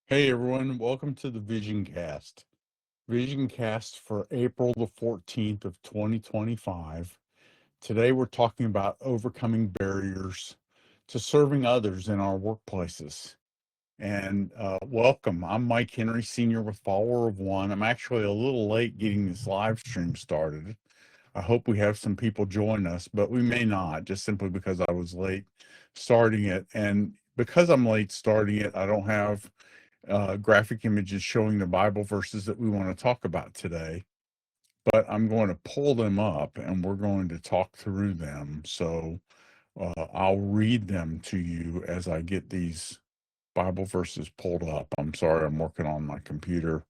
Hey everyone, welcome to the Vision Cast. Vision Cast for April the 14th of 2025. Today we're talking about overcoming barriers to serving others in our workplaces. And welcome. I'm Mike Henry, Senior with Follower of One. I'm actually a little late getting this live stream started. I hope we have some people join us, but we may not, just simply because I was late starting it. And because I'm late starting it, I don't have graphic images showing the Bible verses that we want to talk about today, but I'm going to pull them up and we're going to talk through them. So I'll read them to you as I get these Bible verses pulled up. I'm sorry, I'm working on my computer.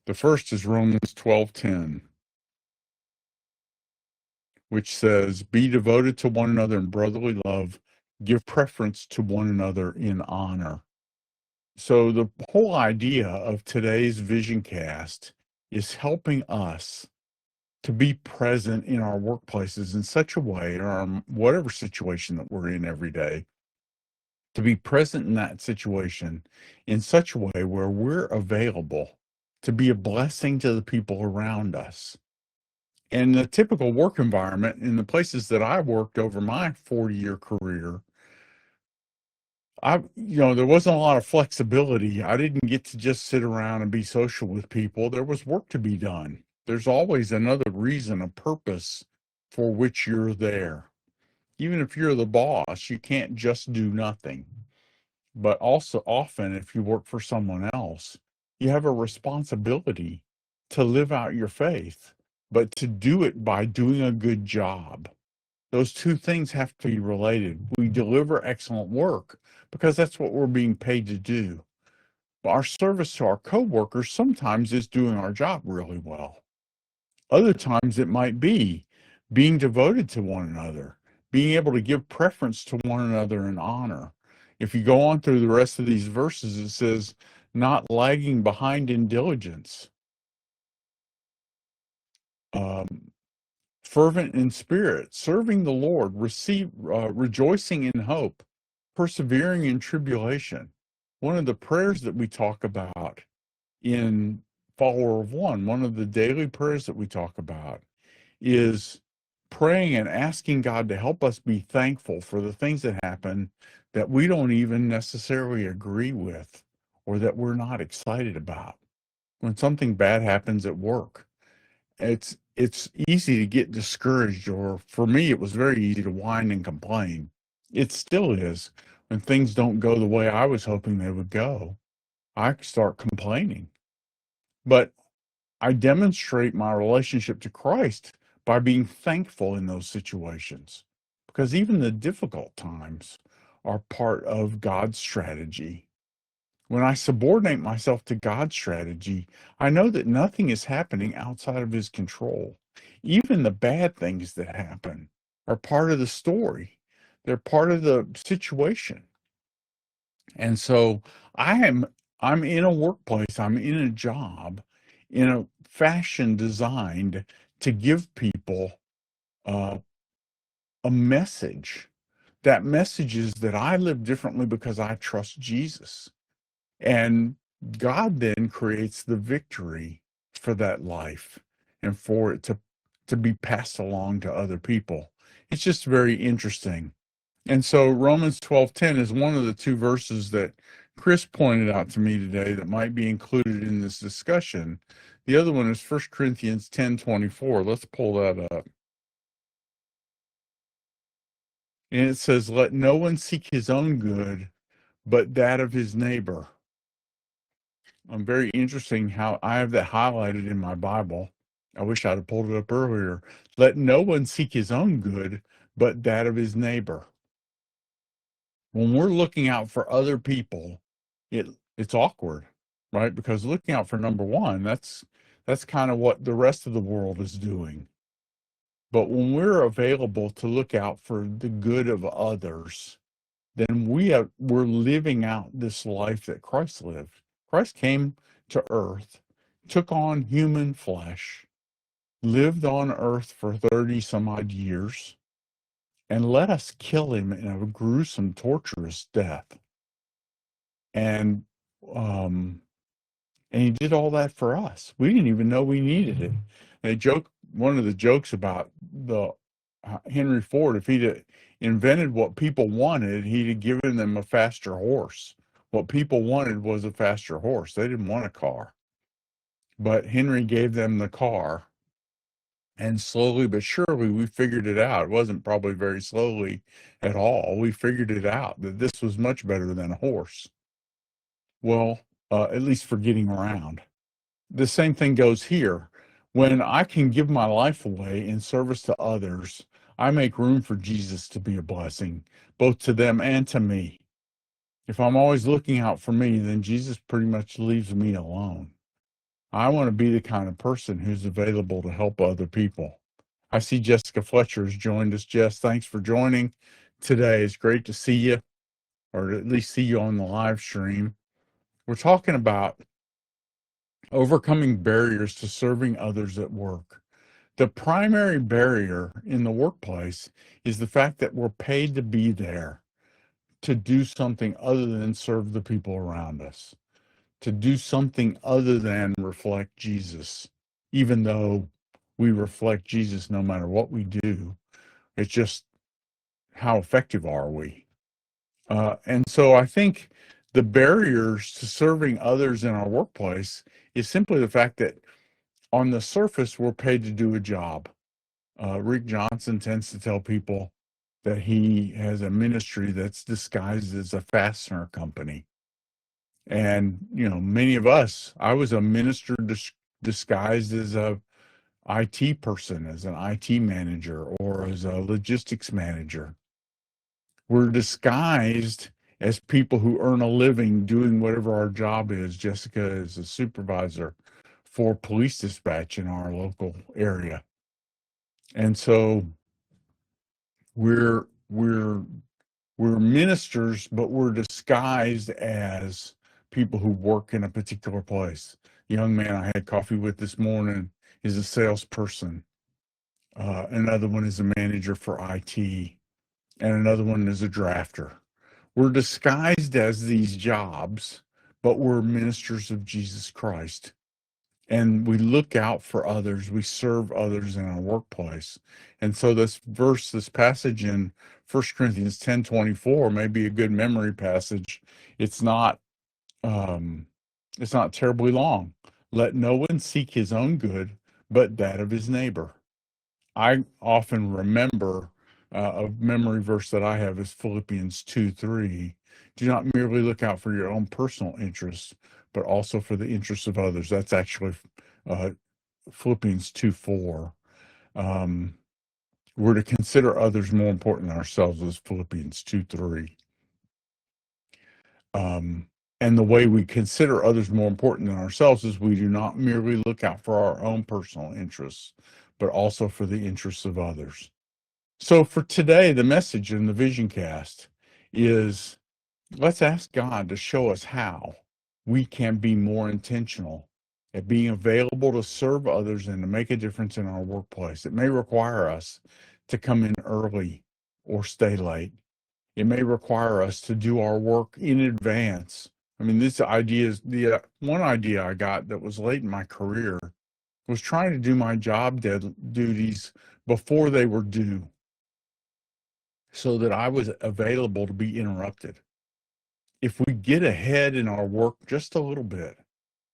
The first is Romans 12:10, which says, "Be devoted to one another in brotherly love, give preference to one another in honor." So the whole idea of today's Vision Cast is helping us to be present in our workplaces in such a way, or whatever situation that we're in every day, to be present in that situation in such a way where we're available to be a blessing to the people around us. In the typical work environment, in the places that I worked over my 40-year career, there wasn't a lot of flexibility. I didn't get to just sit around and be social with people. There was work to be done. There's always another reason, a purpose for which you're there. Even if you're the boss, you can't just do nothing. But also, often, if you work for someone else, you have a responsibility to live out your faith, but to do it by doing a good job. Those two things have to be related. We deliver excellent work because that's what we're being paid to do. But our service to our coworkers sometimes is doing our job really well. Other times it might be being devoted to one another, being able to give preference to one another in honor. If you go on through the rest of these verses, it says, not lagging behind in diligence, um, fervent in spirit, serving the Lord, rejoicing in hope, persevering in tribulation. One of the prayers that we talk about in Follower of One, one of the daily prayers that we talk about is praying and asking God to help us be thankful for the things that happen that we don't even necessarily agree with or that we're not excited about. When something bad happens at work, it's easy to get discouraged, or for me it was very easy to whine and complain. It still is. When things don't go the way I was hoping they would go, I start complaining. But I demonstrate my relationship to Christ by being thankful in those situations, because even the difficult times are part of God's strategy. When I subordinate myself to God's strategy, I know that nothing is happening outside of his control. Even the bad things that happen are part of the story. They're part of the situation. And so I am I'm in a workplace, I'm in a job, in a fashion designed to give people uh, a message. That message is that I live differently because I trust Jesus. And God then creates the victory for that life and for it to be passed along to other people. It's just very interesting. And so Romans 12:10 is one of the two verses that Chris pointed out to me today that might be included in this discussion. The other one is 1 Corinthians 10:24. Let's pull that up. And it says, "Let no one seek his own good, but that of his neighbor." Very interesting how I have that highlighted in my Bible. I wish I'd have pulled it up earlier. Let no one seek his own good, but that of his neighbor. When we're looking out for other people, it's awkward, right? Because looking out for number one, that's kind of what the rest of the world is doing. But when we're available to look out for the good of others, then we're living out this life that Christ lived. Christ came to earth, took on human flesh, lived on earth for 30 some odd years, and let us kill him in a gruesome, torturous death. And And he did all that for us. We didn't even know we needed it. One of the jokes about the Henry Ford, if he'd have invented what people wanted, he'd have given them a faster horse. What people wanted was a faster horse. They didn't want a car. But Henry gave them the car. And slowly but surely, we figured it out. It wasn't probably very slowly at all. We figured it out that this was much better than a horse. Well, at least for getting around. The same thing goes here. When I can give my life away in service to others, I make room for Jesus to be a blessing, both to them and to me. If I'm always looking out for me, then Jesus pretty much leaves me alone. I want to be the kind of person who's available to help other people. I see Jessica Fletcher has joined us. Jess, thanks for joining today. It's great to see you, or at least see you on the live stream. We're talking about overcoming barriers to serving others at work. The primary barrier in the workplace is the fact that we're paid to be there, to do something other than serve the people around us, to do something other than reflect Jesus, even though we reflect Jesus no matter what we do. It's just how effective are we? And so I think the barriers to serving others in our workplace is simply the fact that on the surface, we're paid to do a job. Rick Johnson tends to tell people that he has a ministry that's disguised as a fastener company. And, many of us, I was a minister disguised as a IT person, as an IT manager, or as a logistics manager. We're disguised as people who earn a living doing whatever our job is. Jessica is a supervisor for police dispatch in our local area. And so we're ministers, but we're disguised as people who work in a particular place. The young man I had coffee with this morning is a salesperson. Another one is a manager for IT, and another one is a drafter. We're disguised as these jobs, but we're ministers of Jesus Christ. And we look out for others. We serve others in our workplace. And so this passage in 1 Corinthians 10:24 may be a good memory passage. It's not terribly long. Let no one seek his own good, but that of his neighbor. I often remember a memory verse that I have is Philippians 2:3. Do not merely look out for your own personal interests, but also for the interests of others. That's actually Philippians 2:4. We're to consider others more important than ourselves, as Philippians 2:3. And the way we consider others more important than ourselves is we do not merely look out for our own personal interests, but also for the interests of others. So for today, the message in the Vision Cast is, let's ask God to show us how we can be more intentional at being available to serve others and to make a difference in our workplace. It may require us to come in early or stay late. It may require us to do our work in advance. I mean, this idea is the one idea I got that was late in my career was trying to do my job duties before they were due, so that I was available to be interrupted. If we get ahead in our work just a little bit,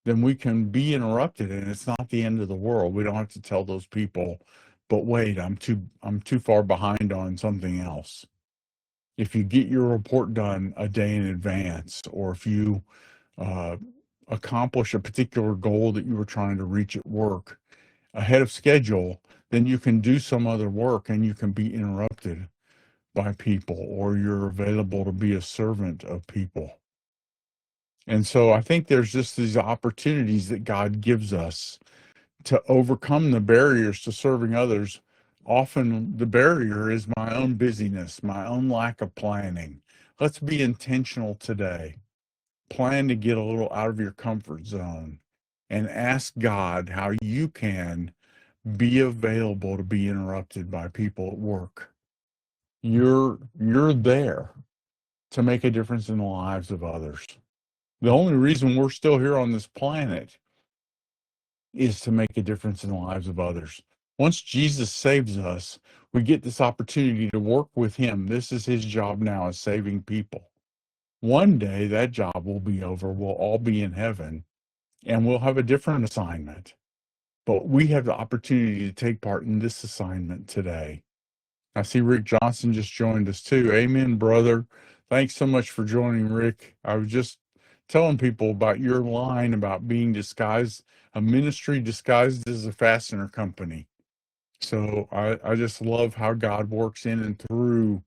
then we can be interrupted, and it's not the end of the world. We don't have to tell those people, but wait, I'm too far behind on something else. If you get your report done a day in advance, or if you accomplish a particular goal that you were trying to reach at work ahead of schedule, then you can do some other work and you can be interrupted by people, or you're available to be a servant of people. And so I think there's just these opportunities that God gives us to overcome the barriers to serving others. Often the barrier is my own busyness, my own lack of planning. Let's be intentional today. Plan to get a little out of your comfort zone and ask God how you can be available to be interrupted by people at work. You're there to make a difference in the lives of others. The only reason we're still here on this planet is to make a difference in the lives of others. Once Jesus saves us, we get this opportunity to work with him. This is his job now, is saving people. One day that job will be over. We'll all be in heaven and we'll have a different assignment. But we have the opportunity to take part in this assignment today. I see Rick Johnson just joined us too. Amen, brother. Thanks so much for joining, Rick. I was just telling people about your line about being disguised, a ministry disguised as a fastener company. So I just love how God works in and through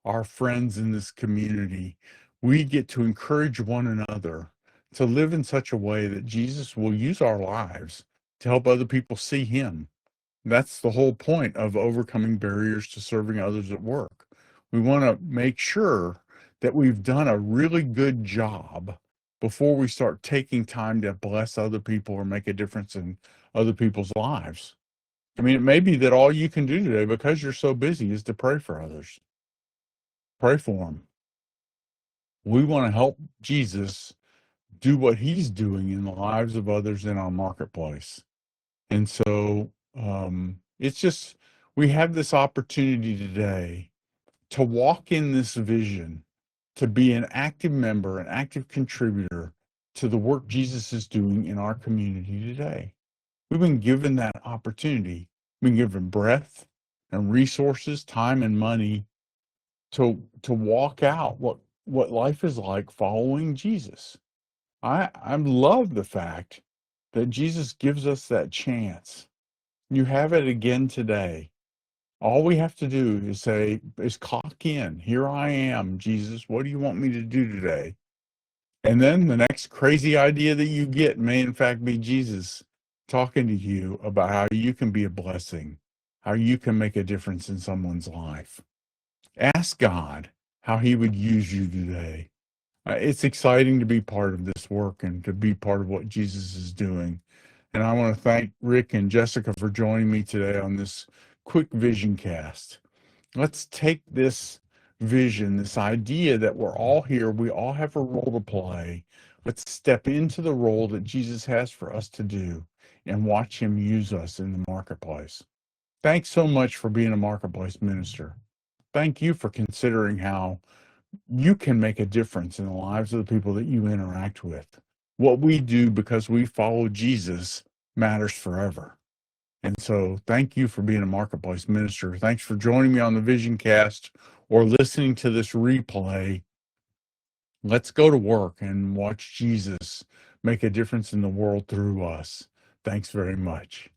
our friends in this community. We get to encourage one another to live in such a way that Jesus will use our lives to help other people see him. That's the whole point of overcoming barriers to serving others at work. We want to make sure that we've done a really good job before we start taking time to bless other people or make a difference in other people's lives. I mean, it may be that all you can do today, because you're so busy, is to pray for others. Pray for them. We want to help Jesus do what he's doing in the lives of others in our marketplace. And so it's just, we have this opportunity today to walk in this vision, to be an active member, an active contributor to the work Jesus is doing in our community today. We've been given that opportunity. We've been given breath and resources, time and money to walk out what life is like following Jesus. I love the fact that Jesus gives us that chance. You have it again today. All we have to do is clock in. Here I am, Jesus. What do you want me to do today? And then the next crazy idea that you get may in fact be Jesus talking to you about how you can be a blessing, how you can make a difference in someone's life. Ask God how he would use you today. It's exciting to be part of this work and to be part of what Jesus is doing. And I want to thank Rick and Jessica for joining me today on this quick vision cast. Let's take this vision, this idea that we're all here, we all have a role to play. Let's step into the role that Jesus has for us to do and watch him use us in the marketplace. Thanks so much for being a marketplace minister. Thank you for considering how you can make a difference in the lives of the people that you interact with. What we do because we follow Jesus matters forever. And so thank you for being a marketplace minister. Thanks for joining me on the Vision Cast or listening to this replay. Let's go to work and watch Jesus make a difference in the world through us. Thanks very much.